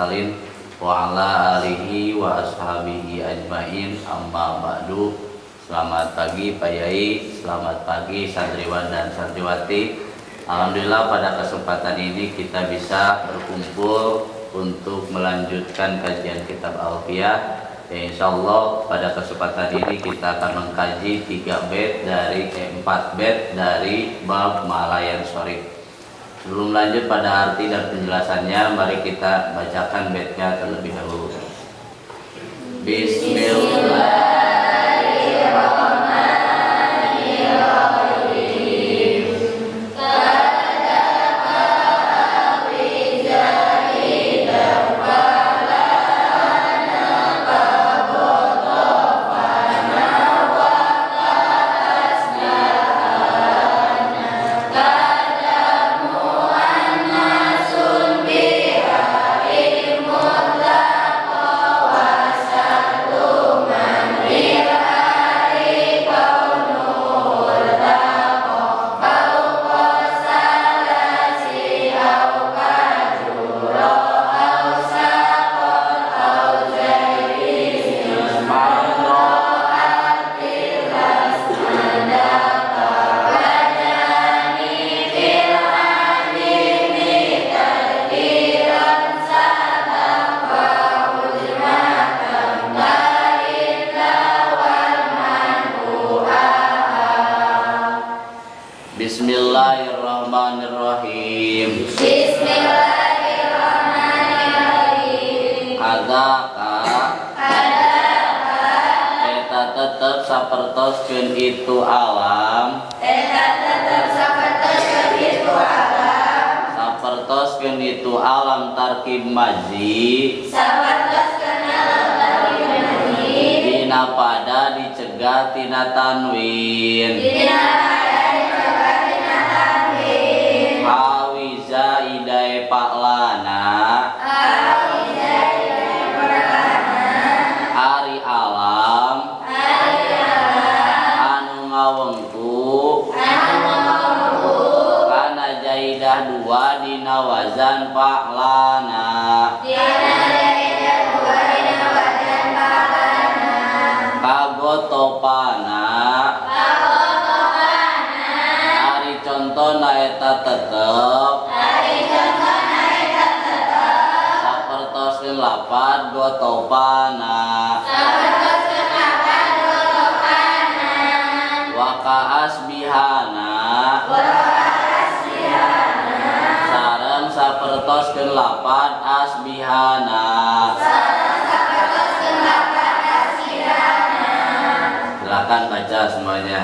mursalin wa ala alihi wa ashabihi ajmain, amma ba'du. Selamat pagi Pak Yai, selamat pagi santriwan dan santriwati. Alhamdulillah pada kesempatan ini kita bisa berkumpul untuk melanjutkan kajian kitab Alfiyah. Insyaallah pada kesempatan ini kita akan mengkaji 4 bait dari bab Malayan Shorif. Sebelum lanjut pada arti dan penjelasannya, mari kita bacakan baitnya terlebih dahulu. Bismillah. Bismillahirrahmanirrahim. Bismillahirrahmanirrahim. Eta tetep sapertoskeun itu alam. Sapertoskeun itu alam tarkib maji. Dina pada dicegah tina tanwin. Awi zaidai paklana ari alam anu ngawengku kana zaidah 2 dina wazan paklana kagotopana ari contona eta tetep sapertoskeun lapad gotopana waka asbihana sareng sapertoskeun lapad asbihana. Silakan baca semuanya.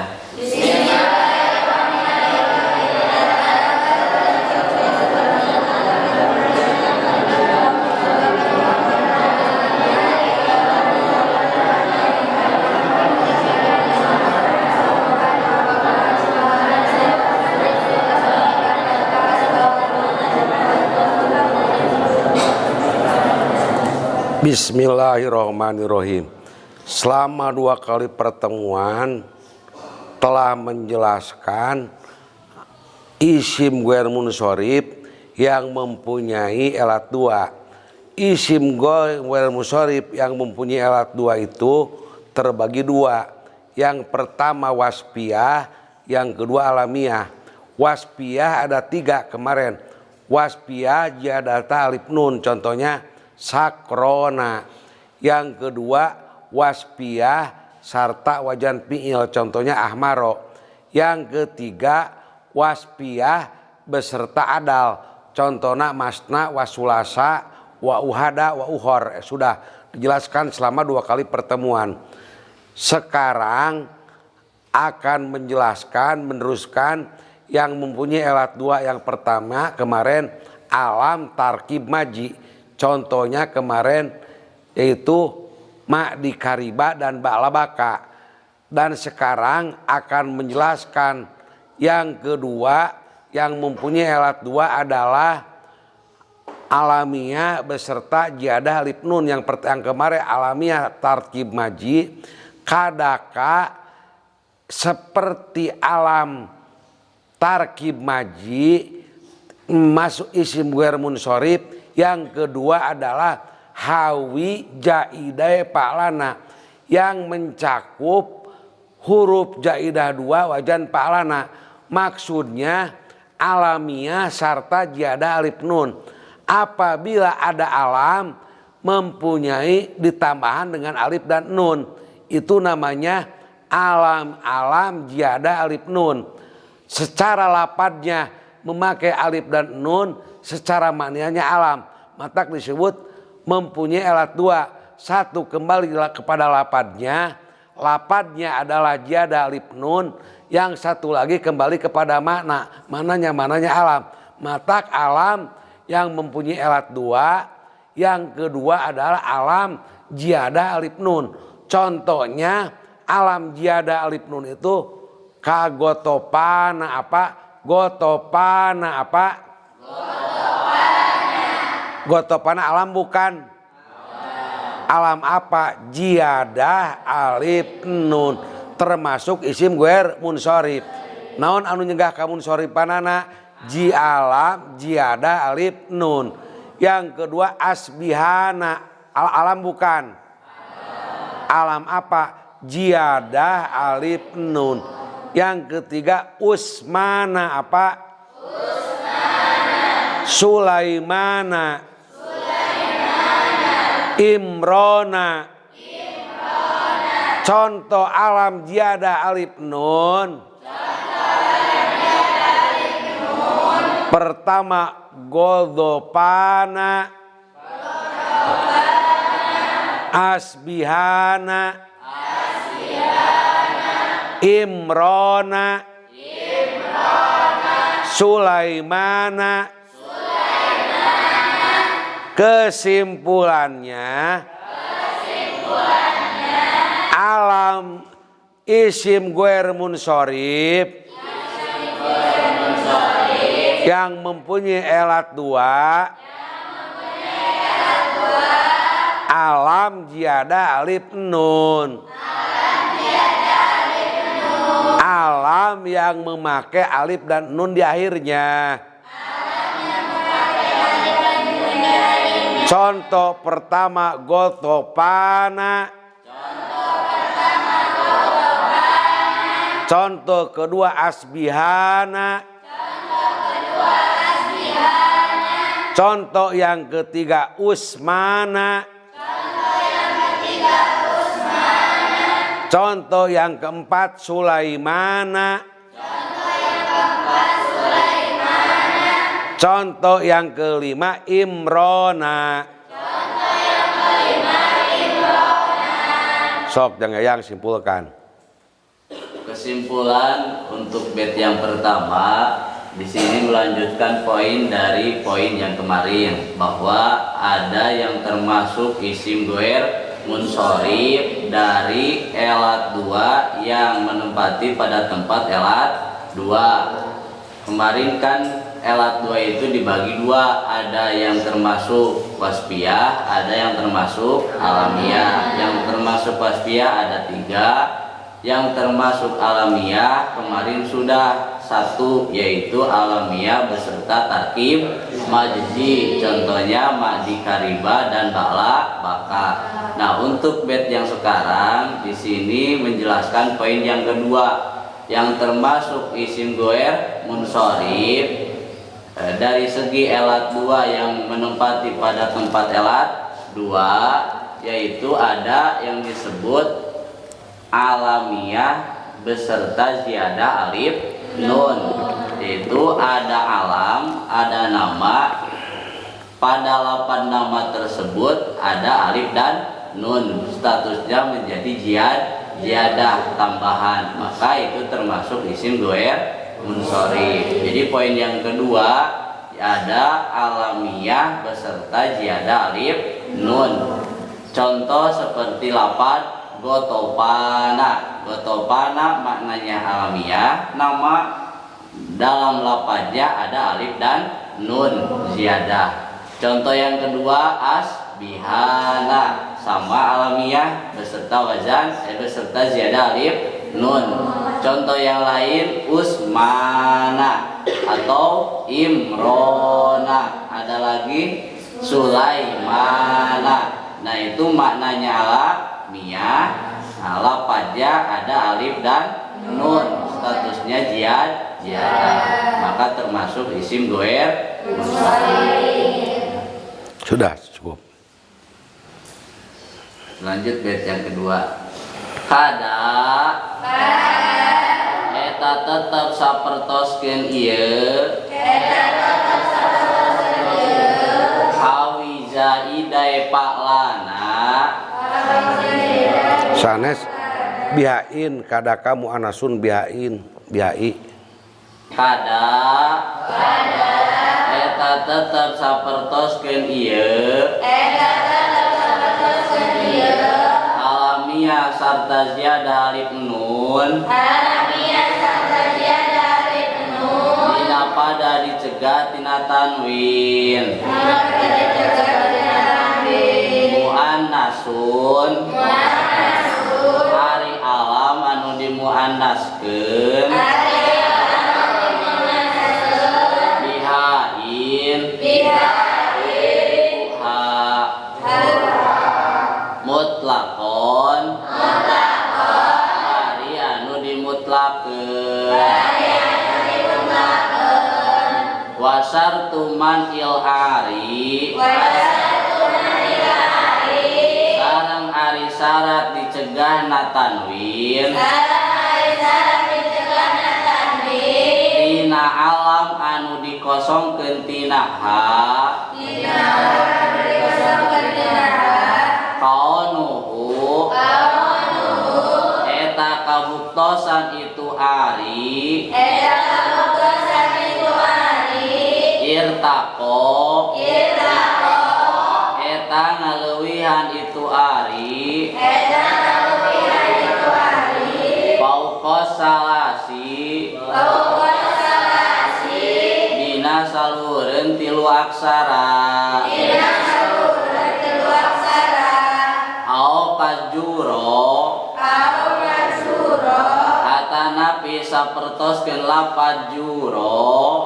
Bismillahirrahmanirrahim. Selama 2 kali pertemuan telah menjelaskan isim ghair munsharif yang mempunyai elat 2. Isim ghair munsharif yang mempunyai elat 2 itu terbagi 2. Yang pertama wasfiyah, yang kedua alamiah. Wasfiyah ada 3 kemarin. Wasfiyah jadata alif nun, contohnya sakrona. Yang kedua wasfiyah sarta wajan fi'il, contohnya ahmaro. Yang ketiga wasfiyah beserta adal, contohnya masna wasulasa wa uhada wa uhor. Sudah dijelaskan selama 2 kali pertemuan. Sekarang akan menjelaskan, meneruskan yang mempunyai elat 2. Yang pertama kemarin alam tarkib maji, contohnya kemarin yaitu ma di kariba dan ba'labaka. Dan sekarang akan menjelaskan yang kedua yang mempunyai elat 2 adalah alamiah beserta jiadah alif nun. Yang kemarin alamiah tarkib maji, kadaka seperti alam tarkib maji masuk isim ghair munsharif Yang kedua adalah hawi jaidah pa'lana yang mencakup huruf jaidah 2 wajan pa'lana. Maksudnya alamiah sarta jiadah alif nun. Apabila ada alam mempunyai ditambahan dengan alif dan nun, itu namanya alam jiadah alif nun. Secara lapadnya memakai alif dan nun, secara maknanya alam, maka disebut mempunyai alat 2. Satu, kembali kepada lapadnya. Lapadnya adalah jiadah alif nun. Yang satu lagi kembali kepada makna. Mananya alam. Maka alam yang mempunyai alat 2. Yang kedua adalah alam jiadah alif nun. Contohnya alam jiadah alif nun itu kagotopana apa? Gotopana apa? Gotopana alam bukan? Alam apa? Jiadah alif nun, termasuk isim guer munsorif. Naon anu nyegah ka munsorifanana? Ji alam jiadah alif nun. Yang kedua asbihana, alam bukan? Alam apa? Jiadah alif nun. Yang ketiga usmana apa? Sulaimana. Imrona. Contoh alam jiadah alif nun. Pertama godopana. Asbihana. Imrona. Sulaimana. Kesimpulannya alam isim guer munsorif yang mempunyai elat 2 alam jiadah alif nun. Alam yang memakai alif dan nun di akhirnya. Contoh pertama gotopana. Contoh kedua asbihana. Contoh yang ketiga usmana. Contoh yang keempat Sulaimana. Contoh yang kelima Imrona. Sok jangan yang simpulkan. Kesimpulan untuk bait yang pertama, di sini melanjutkan poin dari poin yang kemarin, bahwa ada yang termasuk isim goer munsorif dari elat 2 yang menempati pada tempat elat 2. Kemarin kan elat 2 itu dibagi 2, ada yang termasuk wasfiyah, ada yang termasuk alamiah. Yang termasuk wasfiyah ada 3, yang termasuk alamiah kemarin sudah 1, yaitu alamiah beserta tarkib majzi, contohnya ma'di kariba dan ba'la baka. Nah, untuk bait yang sekarang di sini menjelaskan poin yang kedua, yang termasuk isim goer munsorif dari segi elat 2 yang menempati pada tempat elat 2, yaitu ada yang disebut alamiah beserta ziyadah alif nun. Itu ada alam, ada nama. Pada lapan nama tersebut ada alif dan nun, statusnya menjadi ziyadah tambahan, maka itu termasuk isim goer munsorif. Jadi poin yang kedua ada alamiah beserta ziyadah alif nun. Contoh seperti lapan gotopana. Gotopana maknanya alamiah, nama dalam lapaznya ada alif dan nun ziyadah. Contoh yang kedua asbihana, sama alamiah beserta wazan beserta ziyadah alif nun. Contoh yang lain usmana atau imrona, ada lagi Sulaimana. Nah itu maknanya alamiah. Nah, lafadznya ada alif dan nun, statusnya jiadah, maka termasuk isim goer munsharif. Sudah cukup. Lanjut bait yang kedua. Kada eta tetep sapertoskeun ieu hawi zaidae paklana Sanes bihain kada kamu anasun bihain bihai. Kada eta tetep sapertoskeun ieu alamiah sarta ziyadah alif nun dina pada dicegah tina tanwin muannasun hari alam anu dimuannaskeun bihain mutlakon hari anu dimutlakeun wasartu man ilhari sareng ari syarat dicegah na tanwin dina alam anu dikosongkeun tina ha kaunuhu eta kabuktosan itu ari irtako eta ngaleuwihan itu ari paukos salasi dina salureun tilu aksara au kajuro atanapi sapertoskeun lafaz juro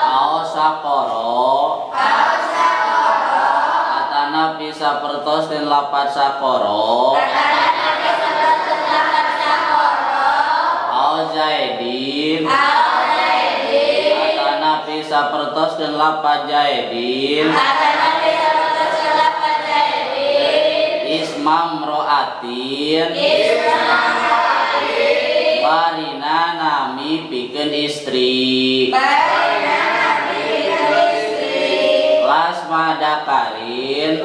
au sakoro atanapi sapertoskeun lafaz sakoro au zaidin atanapi sapertoskeun lafaz zaidin ismam ro'atin barina nami pikeun istri lasma dakarin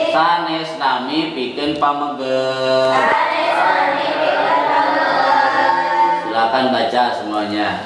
sanes nami pikeun pamegeh. Silakan baca semuanya.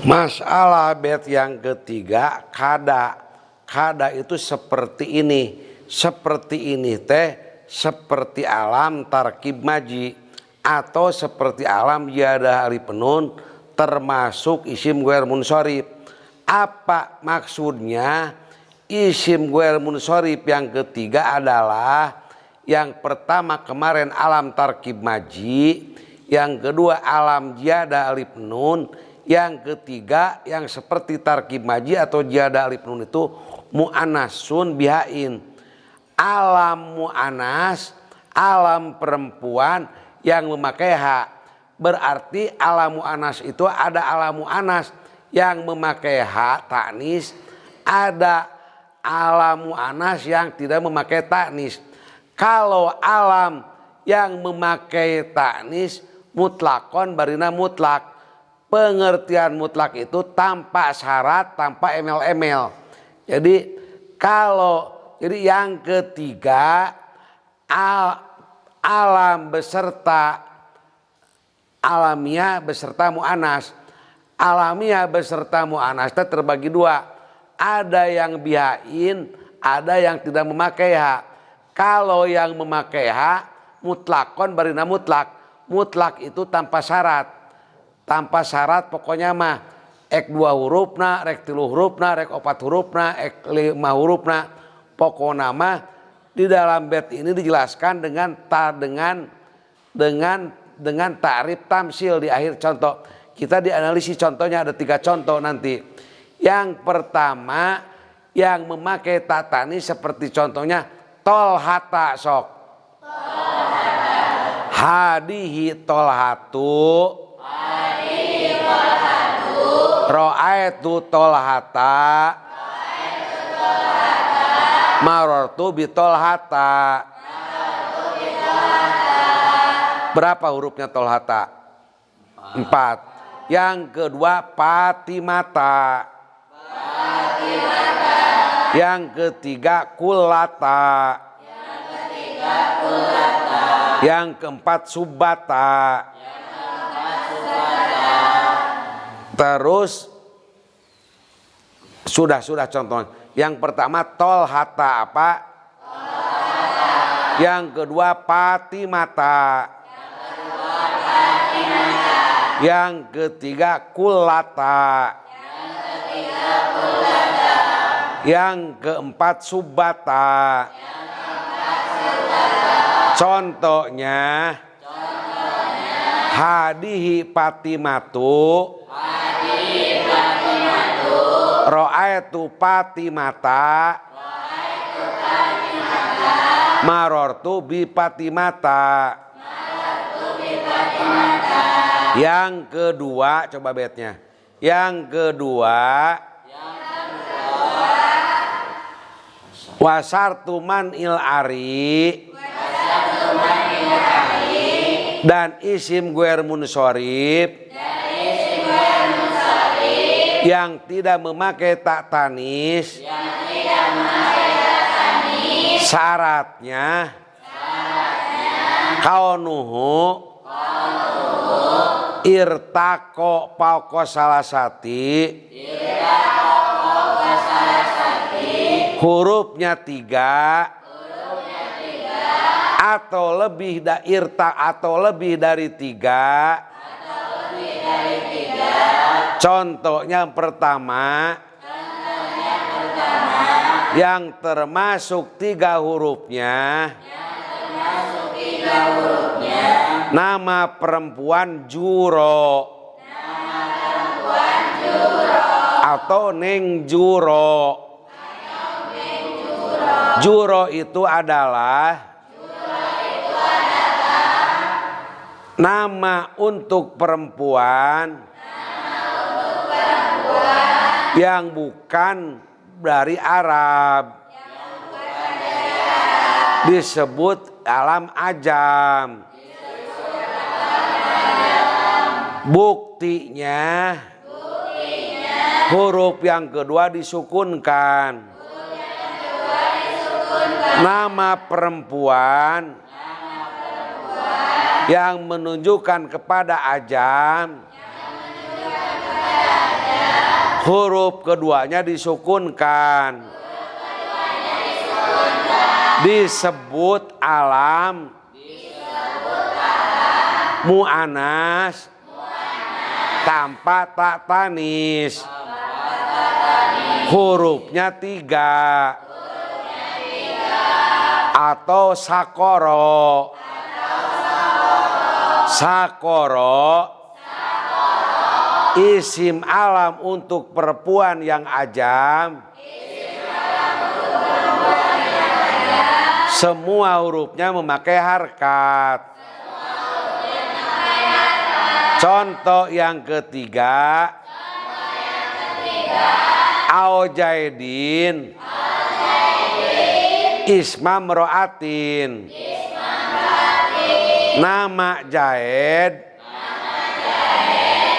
Masalah bait yang ketiga, kada itu seperti ini teh seperti alam tarkib maji atau seperti alam ziyadah alif nun termasuk isim ghair munsharif. Apa maksudnya? Isim ghair munsharif yang ketiga adalah yang pertama kemarin alam tarkib maji, yang kedua alam ziyadah alif nun, yang ketiga yang seperti tarkib maji atau ziyadah alif nun itu mu'annasun bihain. Alam mu'annas, alam perempuan yang memakai hak. Berarti alam mu'annas itu ada alam mu'annas yang memakai hak taknis, ada alam mu'annas yang tidak memakai taknis. Kalau alam yang memakai taknis mutlakon barina mutlak, pengertian mutlak itu tanpa syarat, tanpa embel-embel. Jadi yang ketiga alam beserta alamiah beserta mu'anas. Alamiah beserta mu'anas itu terbagi dua. Ada yang bihain, ada yang tidak memakai ha. Kalau yang memakai ha, mutlakon barina mutlak. Mutlak itu tanpa syarat. Tanpa syarat pokoknya mah ek 2 hurufna, rek 3 hurufna, rek 4 hurufna, ek 5 hurufna. Pokoknya mah di dalam bait ini dijelaskan dengan ta'rif tamsil di akhir contoh. Kita dianalisis contohnya, ada 3 contoh nanti. Yang pertama yang memakai tatani seperti contohnya tolhata sok. Hadihi tolhatu. Ro'aitu tolhata. Marortu bitolhata. Berapa hurufnya tolhata? 4. Yang kedua patimata. Yang ketiga kulata. Yang keempat subata. Terus sudah contohnya. Yang pertama tolhata apa? Yang kedua patimata. Yang ketiga kulata. Yang keempat subata. Contohnya hadihi patimatu. Ro'aitu patimata. Marortu bi patimata. Yang kedua, coba baitnya. Yang kedua, wasartu man il ari. Dan isim guer munsorib. Yang tidak memakai tak tanis. Syaratnya kaunuhu irtako pauko salasati. Hurufnya 3 atau lebih dari 3. Contohnya yang pertama yang termasuk 3 hurufnya nama perempuan Juro atau Neng Juro. Juro itu adalah nama untuk perempuan yang bukan dari Arab. Disebut alam ajam. Buktinya huruf yang kedua disukunkan. Nama perempuan yang menunjukkan kepada ajam. Huruf keduanya disukunkan. Disebut alam mu'anas tanpa tak tanis. Hurufnya 3 atau sakoro. Sakoro isim alam untuk perempuan yang ajam. Semua hurufnya memakai harkat. Contoh yang ketiga Aujaidin Isma mro'atin. Nama Jaid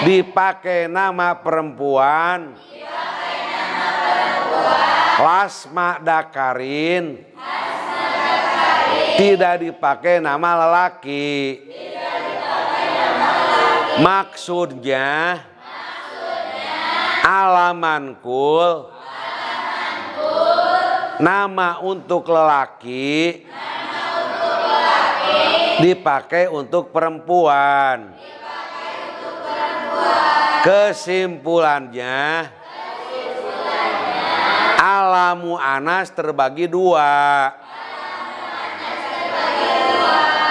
dipakai nama perempuan, lasma dakarin, tidak dipakai nama lelaki. Maksudnya alamankul, nama untuk lelaki dipakai untuk perempuan. Kesimpulannya alamu anas terbagi dua.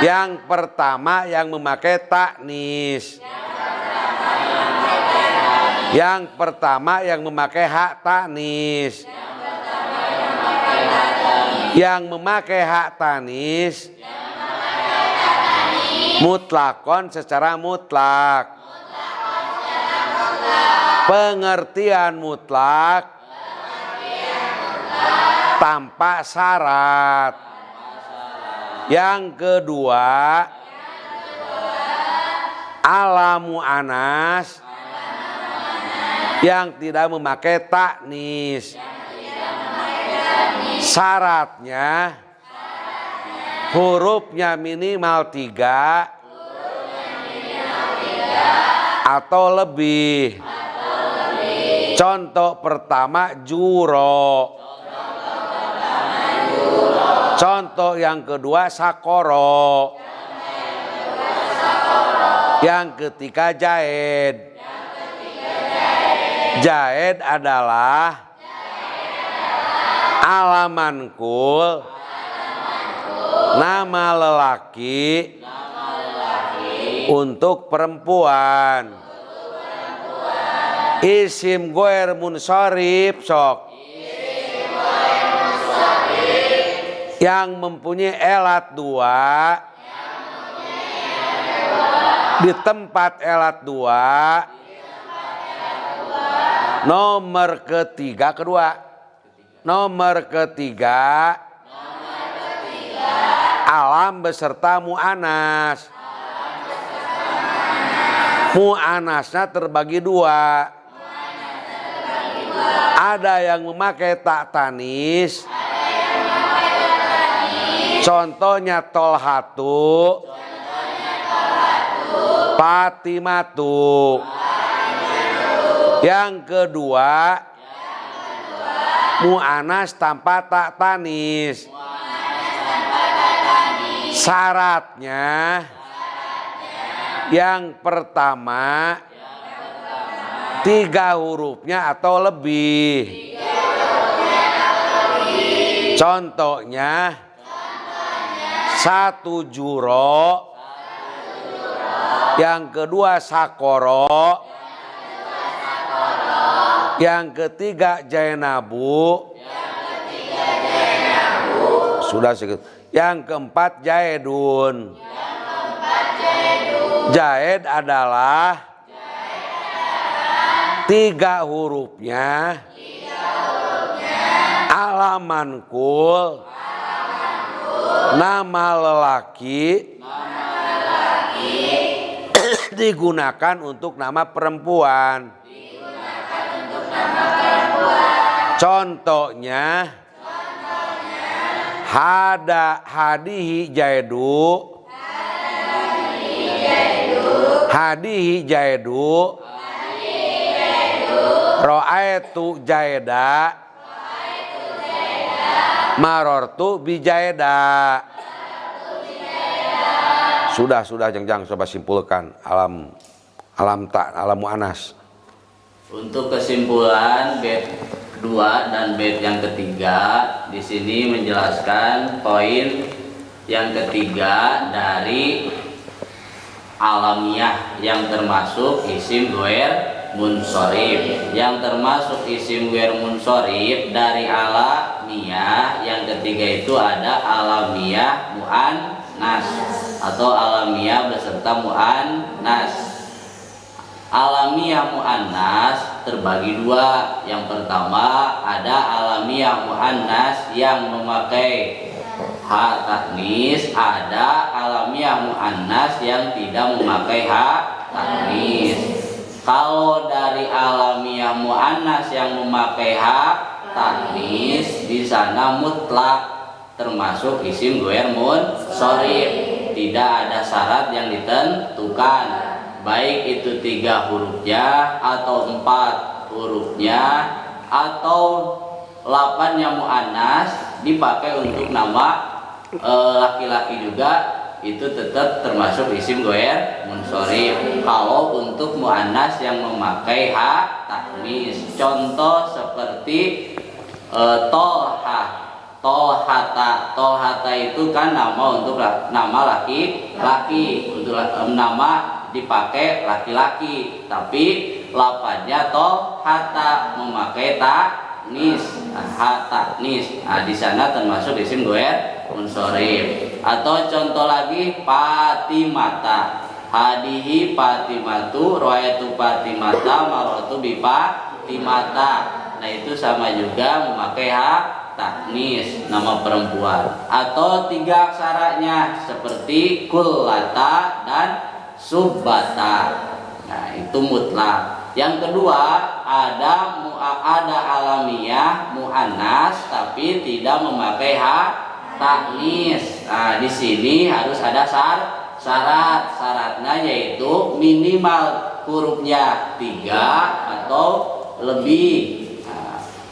Yang pertama yang memakai taknis. Yang pertama yang memakai hak taknis. Yang memakai hak taknis mutlakon secara mutlak. Pengertian mutlak tanpa syarat. Yang kedua alamu anas yang tidak memakai taknis. Syaratnya hurufnya minimal 3 atau lebih. Contoh pertama juro. Contoh yang kedua sakoro. Yang ketiga jaid. Jaid adalah alamankul, nama lelaki untuk perempuan. Isim goer munsorib sok. Yang mempunyai elat 2 di tempat elat 2. Nomor ketiga alam beserta mu'anas. Mu'anasnya terbagi 2. Ada yang memakai tak tanis. Contohnya tolhatu, Fatimatu. Yang kedua mu'anas tanpa tak tanis. Syaratnya yang pertama 3 hurufnya atau lebih. Contohnya 1 juro, yang kedua sakoro, yang ketiga jainabu, sudah sedikit. Yang keempat jaidun. Jaid adalah 3 hurufnya alamankul, nama lelaki digunakan untuk nama perempuan. Contohnya hadihi jaidu, hadihi jaidu, ro'aitu jaida, marortu bijaida. Sudah jangjang coba simpulkan alam mu'anas. Untuk kesimpulan bait 2 dan bait yang ketiga di sini menjelaskan poin yang ketiga dari alamiah yang termasuk isim ghair munsorib. Yang termasuk isim ghair munsorib dari alamiah yang ketiga itu ada alamiah mu'annas atau alamiah beserta mu'annas. Alamiah mu'annas terbagi 2. Yang pertama ada alamiah mu'annas yang memakai hak taknis, ada alamiah mu'annas yang tidak memakai hak taknis. Kalau dari alamiah muannas yang memakai hak taknis di sana mutlak termasuk isim goer munsharif, tidak ada syarat yang ditentukan, baik itu 3 hurufnya atau 4 hurufnya atau 8 yang muannas dipakai untuk nama laki-laki juga, itu tetap termasuk isim goer munsharif. Kalau untuk muannas yang memakai hak taknis, contoh seperti Tolhata itu kan nama untuk nama laki-laki, untuk nama dipakai laki-laki, tapi lafadznya Tolhata memakai taknis, taknis. Nah, di sana termasuk isim goer munsharif. Atau contoh lagi Fatimata, hadihi Fatimatu, ro'aitu Fatimata, maratu bi Fatimata. Nah, itu sama juga memakai hak taknis, nama perempuan. Atau 3 aksaranya seperti kullata dan subbata. Nah, itu mutlak. Yang kedua, ada alamiah muannas tapi tidak memakai hak taknis. Nah, di sini harus ada syaratnya, yaitu minimal hurufnya 3 atau lebih.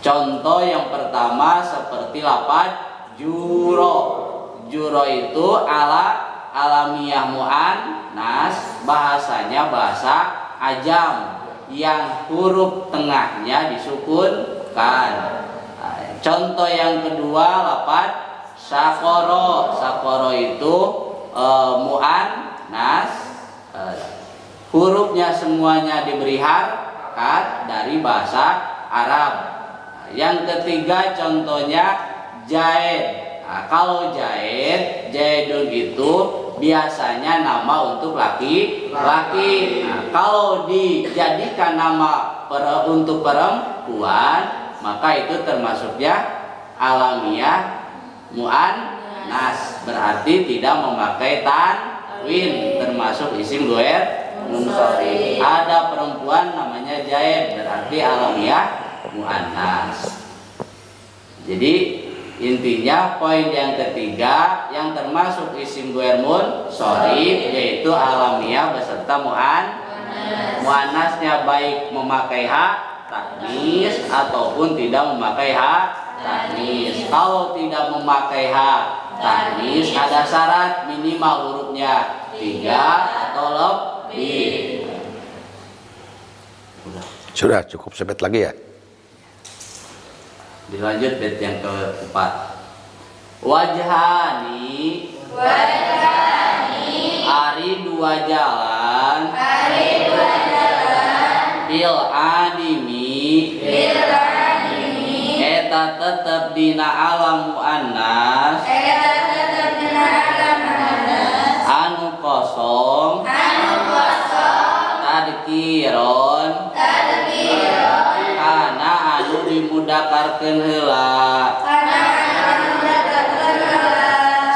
Contoh yang pertama seperti lafaz juro. Juro itu alamiah muannas, bahasanya bahasa ajam yang huruf tengahnya disukunkan. Contoh yang kedua lafaz sakoro. Sakoro itu muannas, hurufnya semuanya diberi harokat dari bahasa Arab. Yang ketiga contohnya Jaid. Nah, kalau Jaidun itu biasanya nama untuk laki-laki. Nah, kalau dijadikan nama untuk perempuan, maka itu termasuknya alamiah muannas, berarti tidak memakai tanwin, termasuk isim goer munsharif. Ada perempuan namanya Jaid, berarti alamiah muannas. Jadi intinya poin yang ketiga yang termasuk isim goer munsharif yaitu alamiah beserta muannasnya, baik memakai hak taknis ataupun tidak memakai hak taknis. Kalau tidak memakai hak taknis ada syarat minimal hurufnya 3 atau lebih. Sudah cukup sebet lagi ya. Dilanjut bait yang keempat. Wajhani ari 2 jalan bil adimi eta tetep dina alam muannas anu kosong tadkiron kana anu dimudakarkeun heula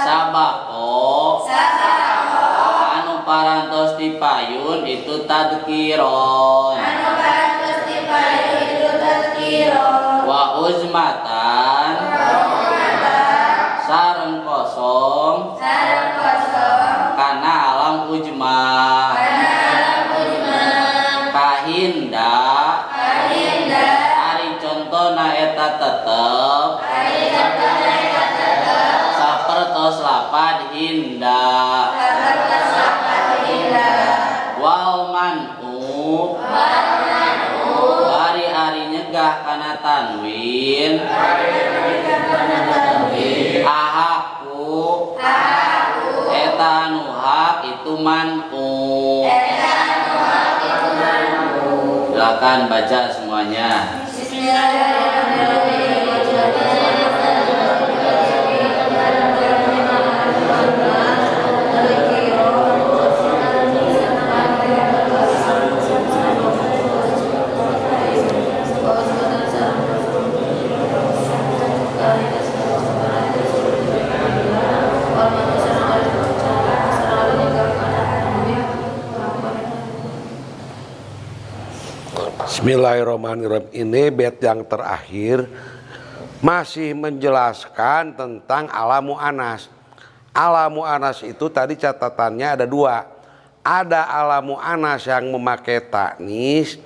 sabako anu parantos dipayun itu tadkiron wa uzmatan sareng kosong kana alam ujma kahinda ari contona eta tetep sapertos lapad hinda wal man'u ari nyegah kana tanwin ahaku eta anu hak itu man'u. Silakan baca semuanya. Bismillahirrahmanirrahim. Ini bait yang terakhir masih menjelaskan tentang alam mu'anas. Alam mu'anas itu tadi catatannya ada dua. Ada alam mu'anas yang memakai taknis,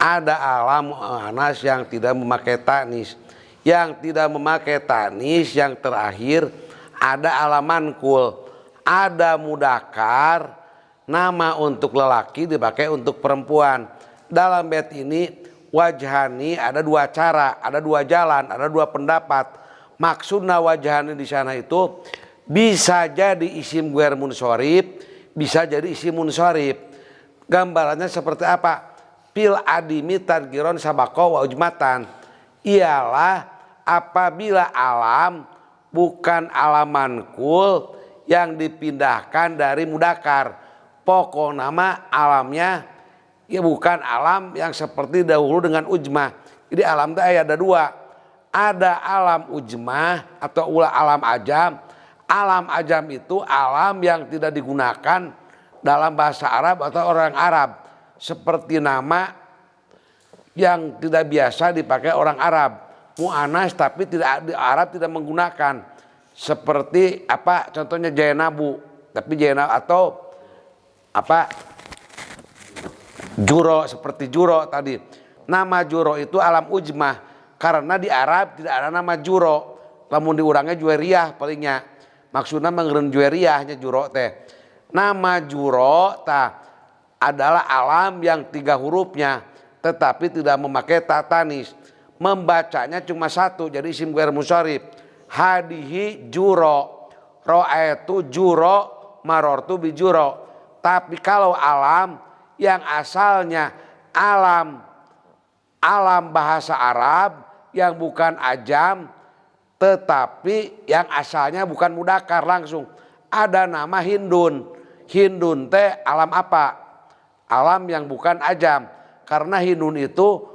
ada alam mu'anas yang tidak memakai taknis. Yang tidak memakai taknis yang terakhir ada alam mankul, ada mudakar, nama untuk lelaki dipakai untuk perempuan. Dalam bait ini wajhani ada dua cara, ada dua jalan, ada dua pendapat. Maksudnya wajhani di sana itu bisa jadi isim ghair munsorif, bisa jadi isim munsorif. Gambarannya seperti apa? Pil adimi tadgiron sabako wa ujmatan. Ialah apabila alam bukan alam mankul yang dipindahkan dari mudakar. Pokok nama alamnya ya bukan alam yang seperti dahulu dengan ujmah. Jadi alam itu ada dua. Ada alam ujmah atau ulah alam ajam. Alam ajam itu alam yang tidak digunakan dalam bahasa Arab atau orang Arab. Seperti nama yang tidak biasa dipakai orang Arab. Mu'anas tapi tidak di Arab tidak menggunakan. Seperti apa? Contohnya Jainabu. Tapi Jainabu atau apa? Juro, seperti juro tadi. Nama juro itu alam ujmah. Karena di Arab tidak ada nama juro. Lamun diurangnya juweriyah palingnya. Maksudnya mengeren juweriyahnya juro teh. Nama juro adalah alam yang 3 hurufnya. Tetapi tidak memakai tatanis. Membacanya cuma satu. Jadi isim ghair munsharif. Hadihi juro. Ro'aitu juro. Marortu bijuro. Tapi kalau alam yang asalnya alam bahasa Arab yang bukan ajam tetapi yang asalnya bukan mudakar langsung. Ada nama Hindun. Hindun teh alam apa? Alam yang bukan ajam. Karena Hindun itu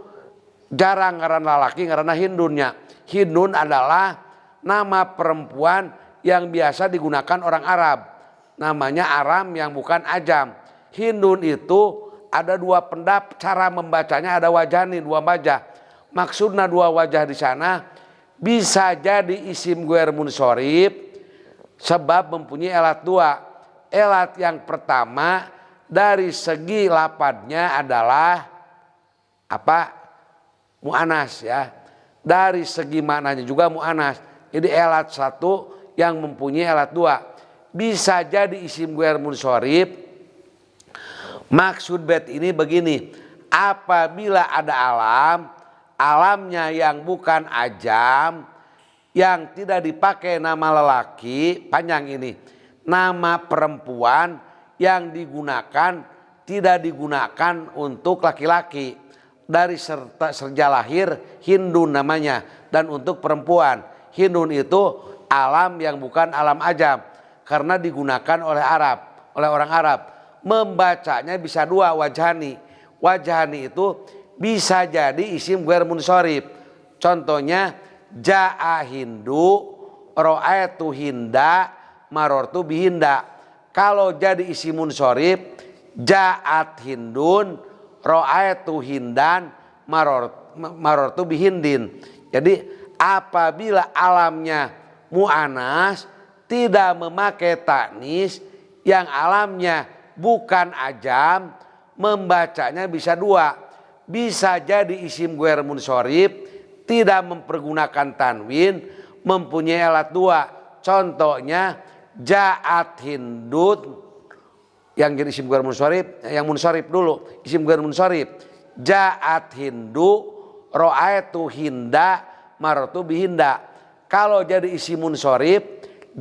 jarang ngaran laki ngaranna Hindunnya. Hindun adalah nama perempuan yang biasa digunakan orang Arab. Namanya Aram yang bukan ajam. Hindun itu ada dua pendapat cara membacanya, ada wajhani, dua wajah. Maksudnya dua wajah di sana bisa jadi isim ghair munsorif sebab mempunyai elat dua. Elat yang pertama dari segi lapadnya adalah apa? Mu'anas ya. Dari segi maknanya juga mu'anas. Jadi elat satu yang mempunyai elat dua. Bisa jadi isim ghair munsorif. Maksud bait ini begini, apabila ada alamnya yang bukan ajam, yang tidak dipakai nama lelaki, panjang ini, nama perempuan yang digunakan tidak digunakan untuk laki-laki. Dari sejak lahir Hindun namanya, dan untuk perempuan Hindun itu alam yang bukan alam ajam karena digunakan oleh orang Arab. Membacanya bisa dua wajhani. Wajhani itu bisa jadi isim ghair munsorif. Contohnya ja'a Hindu, ro'aitu Hinda, marortu bihinda. Kalau jadi isim munsorif, ja'at Hindun, ro'aitu Hindan, marortu bihindin. Jadi apabila alamnya mu'anas tidak memakai taknis, yang alamnya bukan ajam, membacanya bisa dua. Bisa jadi isim ghair munsorif, tidak mempergunakan tanwin, mempunyai alat dua. Contohnya ja'at Hindun, yang jadi isim ghair munsorif, yang munsorif dulu, isim ghair munsorif. Ja'at Hindu, ro'aitu Hinda, marortu bihinda. Kalau jadi isim munsorif,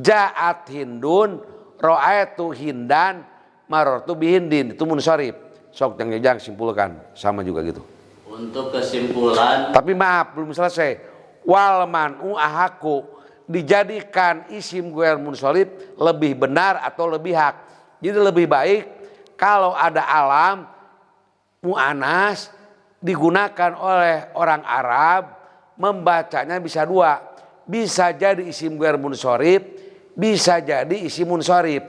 ja'at Hindun, ro'aitu Hindan, marortu bihindin, itu munsorif. Sok jangan simpulkan, sama juga gitu. Untuk kesimpulan. Tapi maaf belum selesai. Wal man'u ahaku, dijadikan isim ghair munsorif lebih benar atau lebih hak. Jadi lebih baik kalau ada alam mu'anas digunakan oleh orang Arab, membacanya bisa dua. Bisa jadi isim ghair munsorif, bisa jadi isim munsorif.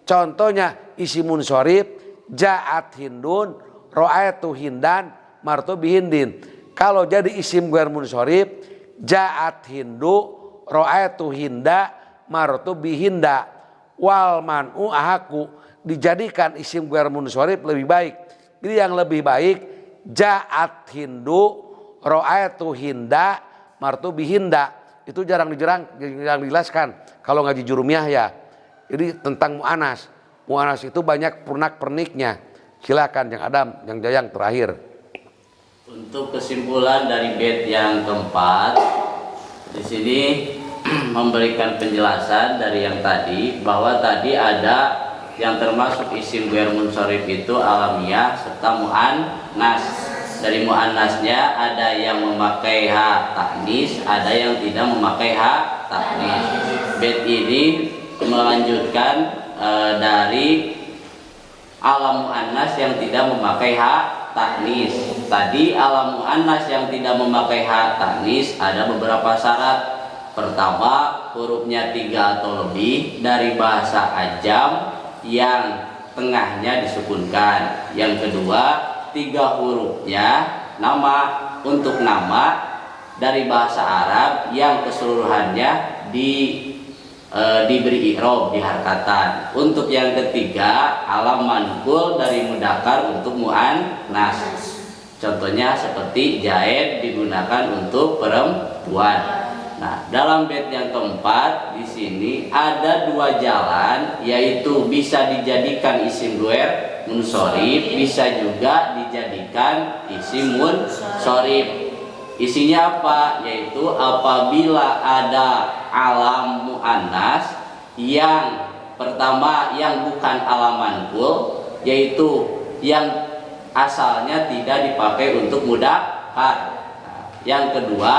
Contohnya isim munsorif, ja'at Hindun, ro'aitu Hindan, martu bihindin. Kalau jadi isim ghair munsharif, ja'at Hindu ra'aitu Hinda martu bihinda. Wal man'u ahaku, dijadikan isim ghair munsharif lebih baik. Jadi yang lebih baik ja'at Hindu ra'aitu Hinda martu bihinda. Itu jarang dijelaskan kalau ngaji jurumiyah ya. Jadi tentang mu'anas. Mu'anas itu banyak pernak-perniknya. Silakan yang Adam, yang Jayang terakhir. Untuk kesimpulan dari bait yang keempat, di sini memberikan penjelasan dari yang tadi bahwa tadi ada yang termasuk isim ghair munsharif itu alamiah serta muannas. Dari muannasnya ada yang memakai ha taknis, ada yang tidak memakai ha taknis. Bait ini melanjutkan dari alam muannas yang tidak memakai ha taknis. Tadi alam muannas yang tidak memakai ha taknis ada beberapa syarat. Pertama, hurufnya 3 atau lebih dari bahasa ajam yang tengahnya disukunkan. Yang kedua, 3 hurufnya untuk nama dari bahasa Arab yang keseluruhannya diberi i'rab, diharkatan. Untuk yang ketiga, alam manqul dari mudzakkar untuk muannas. Contohnya seperti Zaid digunakan untuk perempuan. Nah, dalam bait yang keempat di sini ada 2 jalan, yaitu bisa dijadikan isim ghair munsharif, bisa juga dijadikan isim munsharif. Isinya apa? Yaitu apabila ada alam muannas yang pertama yang bukan alam manqul, yaitu yang asalnya tidak dipakai untuk mudzakkar. Yang kedua,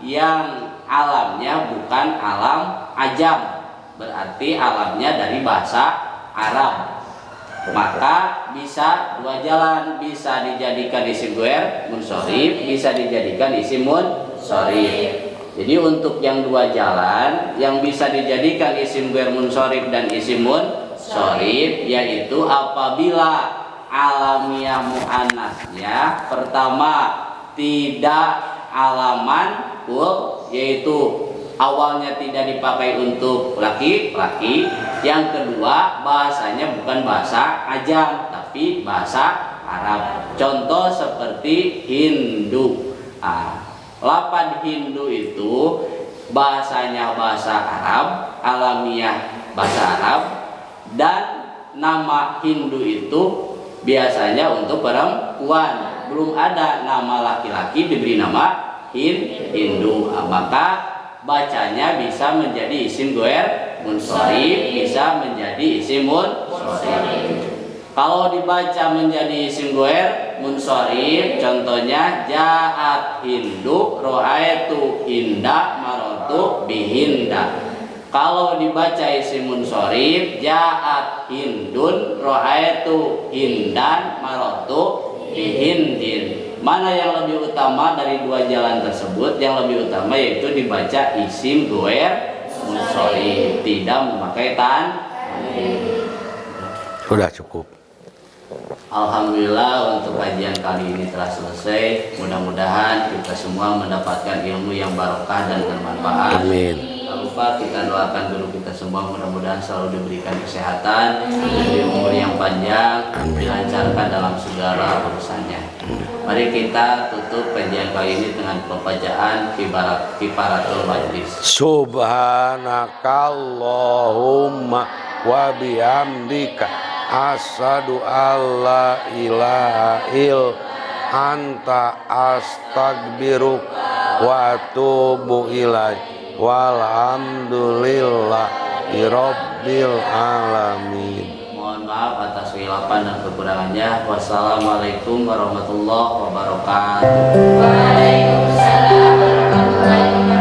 yang alamnya bukan alam ajam, berarti alamnya dari bahasa Arab. Maka bisa 2 jalan, bisa dijadikan isim ghair munsharif, bisa dijadikan isim munsharif. Jadi untuk yang 2 jalan yang bisa dijadikan isim ghair munsharif dan isim munsharif, yaitu apabila alamiah muannasnya pertama tidak alaman yaitu awalnya tidak dipakai untuk laki-laki. Yang kedua, bahasanya bukan bahasa ajam tapi bahasa Arab. Contoh seperti Hindu. Lafaz Hindu itu bahasanya bahasa Arab, alamiah bahasa Arab, dan nama Hindu itu biasanya untuk perempuan. Belum ada nama laki-laki diberi nama Hindu. Maka bacanya bisa menjadi isim ghair munsharif, bisa menjadi isim munsharif. Kalau dibaca menjadi isim ghair munsharif, contohnya ja'at Hindu ra'aitu Hinda maratu bihinda. Kalau dibaca isim munsharif, ja'at Hindun ra'aitu Hindan maratu bihindin. Mana yang lebih utama dari 2 jalan tersebut? Yang lebih utama yaitu dibaca isim ghair munsharif, tidak memakai tanwin. Sudah cukup. Alhamdulillah untuk kajian kali ini telah selesai. Mudah-mudahan kita semua mendapatkan ilmu yang barokah dan bermanfaat. Amin. Tak lupa kita doakan guru kita semua, mudah-mudahan selalu diberikan kesehatan, diberi umur yang panjang, dilancarkan dalam segala urusannya. Mari kita tutup kajian kali ini dengan pembacaan kifaratul majlis. Subhanakallahumma wa bihamdika asyhadu alla ilaha illa anta astaghfiruka wa atubu ilaik. Walhamdulillahi rabbil alamin. Mohon maaf atas kehilapan dan kekurangannya. Wassalamualaikum warahmatullahi wabarakatuh. Waalaikumsalam warahmatullahi wabarakatuh.